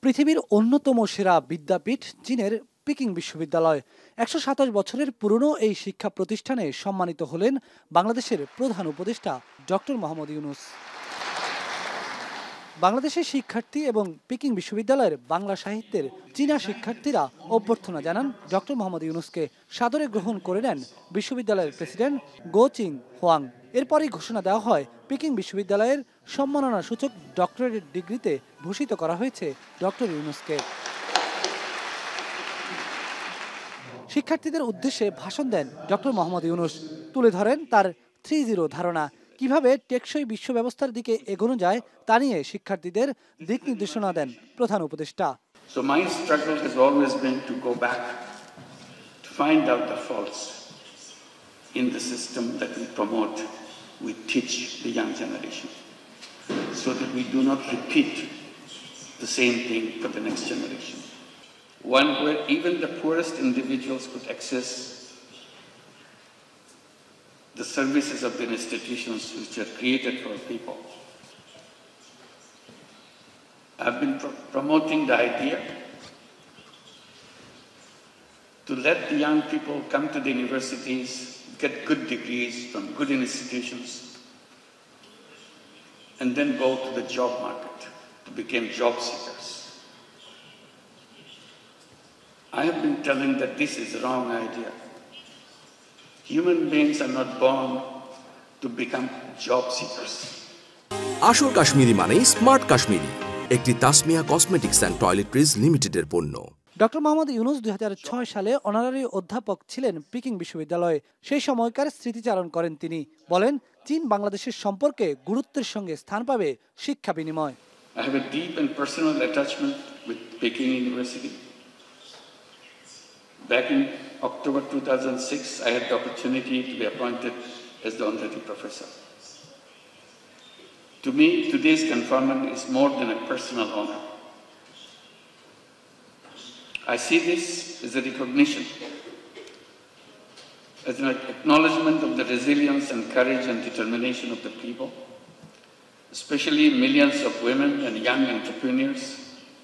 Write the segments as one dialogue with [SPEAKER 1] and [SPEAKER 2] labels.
[SPEAKER 1] পৃথিবীর অন্যতম সেরা বিদ্যাপীঠ চীনের পিকিং বিশ্ববিদ্যালয়। ১২৭ বছরের পুরনো এই শিক্ষা প্রতিষ্ঠানে সম্মানিত হলেন বাংলাদেশের প্রধান উপদেষ্টা ডক্টর মোহাম্মদ ইউনূস। বাংলাদেশের শিক্ষার্থী এবং পিকিং বিশ্ববিদ্যালয়ের বাংলা সাহিত্যের চীনা শিক্ষার্থীরা অভ্যর্থনা জানান ডক্টর মোহাম্মদ ইউনূসকে। সাদরে গ্রহণ করে নেন বিশ্ববিদ্যালয়ের প্রেসিডেন্ট গো চিং হোয়াং। এরপরই ঘোষণা দেওয়া হয় পিকিং বিশ্ববিদ্যালয়ের সম্মাননা সূচক ডক্টরেট ডিগ্রিতে ভূষিত করা হয়েছে ডক্টর ইউনূসকে। শিক্ষার্থীদের উদ্দেশ্যে ভাষণ দেন ডক্টর মোহাম্মদ ইউনূস। তুলে ধরেন তার 3-0 ধারণা, কিভাবে টেকসই বিশ্ব ব্যবস্থার দিকে এগোনো যায় তা নিয়ে শিক্ষার্থীদের দিক নির্দেশনা দেন প্রধান উপদেষ্টা।
[SPEAKER 2] So my struggle has always been to go back to find out the faults in the system that we promote, we teach the young generation, so that we do not repeat the same thing for the next generation. One where even the poorest individuals could access the services of the institutions which are created for people. I've been promoting the idea to let the young people come to the universities, get good degrees from good institutions, and then go to the job market to become job seekers. I have been telling that this is a wrong idea. Human beings are not born to become job seekers.
[SPEAKER 3] আসল কাশ্মীরি মানেই smart Kashmiri, একটি Tasmia cosmetics and toiletries লিমিটেডের পণ্য।
[SPEAKER 1] Doctor Mohammad Yunus 2006 সালে honorary অধ্যাপক ছিলেন Peking বিশ্ববিদ্যালয়ে। সেই সময়কার স্মৃতিচারণ করেন তিনি। বলেন, চীন বাংলাদেশের সম্পর্কে গুরুত্বের সঙ্গে স্থান পাবে শিক্ষা বিনিময়।
[SPEAKER 2] I have a deep and personal attachment with Peking University. Back in October 2006, I had the opportunity to be appointed as the honorary professor. To me, today's conferment is more than a personal honor. I see this as a recognition, as an acknowledgement of the resilience and courage and determination of the people, especially millions of women and young entrepreneurs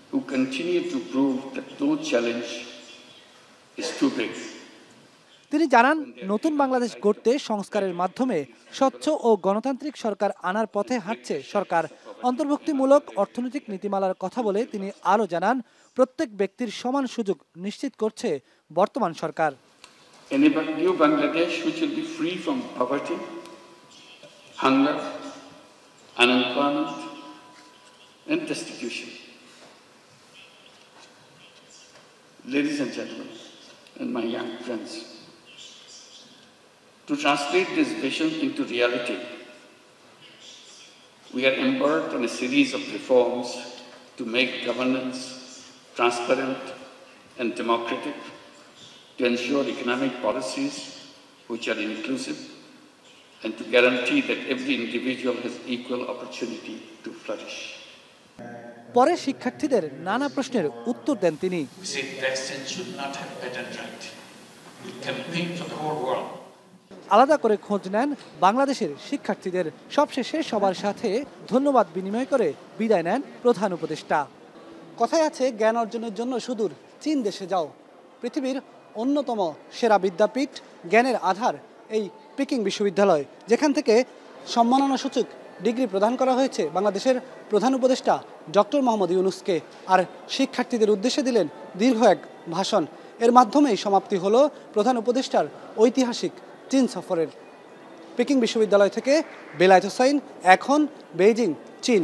[SPEAKER 2] who continue to prove that no challenge is too big.
[SPEAKER 1] তিনি জানান, নতুন বাংলাদেশ গড়তে সংস্কারের মাধ্যমে স্বচ্ছ ও গণতান্ত্রিক সরকার আনার পথে হাঁটছে সরকার। অন্তর্ভুক্তিমূলক অর্থনৈতিক নীতিমালার কথা বলে তিনি আরও জানান, প্রত্যেক ব্যক্তির সমান সুযোগ নিশ্চিত করছে বর্তমান সরকার।
[SPEAKER 2] A new Bangladesh which will be free from poverty, hunger, unemployment, and destitution. Ladies and gentlemen, and my young friends, to translate this vision into reality, we are embarked on a series of reforms to make governance transparent and democratic, to ensure economic policies which are inclusive, and to guarantee that every individual has equal opportunity to flourish.
[SPEAKER 1] পরে শিক্ষার্থীদের নানা প্রশ্নের উত্তর দেন তিনি। আলাদা করে খোঁজ নেন বাংলাদেশের শিক্ষার্থীদের। সবশেষে সবার সাথে ধন্যবাদ বিনিময় করে বিদায় নেন প্রধান উপদেষ্টা। কথায় আছে, জ্ঞান অর্জনের জন্য সুদূর চীন দেশে যাও। পৃথিবীর অন্যতম সেরা বিদ্যাপীঠ, জ্ঞানের আধার এই পিকিং বিশ্ববিদ্যালয়, যেখান থেকে সম্মাননাসূচক ডিগ্রি প্রদান করা হয়েছে বাংলাদেশের প্রধান উপদেষ্টা ডক্টর মোহাম্মদ ইউনূসকে। আর শিক্ষার্থীদের উদ্দেশ্যে দিলেন দীর্ঘ এক ভাষণ। এর মাধ্যমেই সমাপ্তি হলো প্রধান উপদেষ্টার ঐতিহাসিক চীন সফরের। পিকিং বিশ্ববিদ্যালয় থেকে বেলায়েত হোসাইন, এখন বেইজিং, চীন।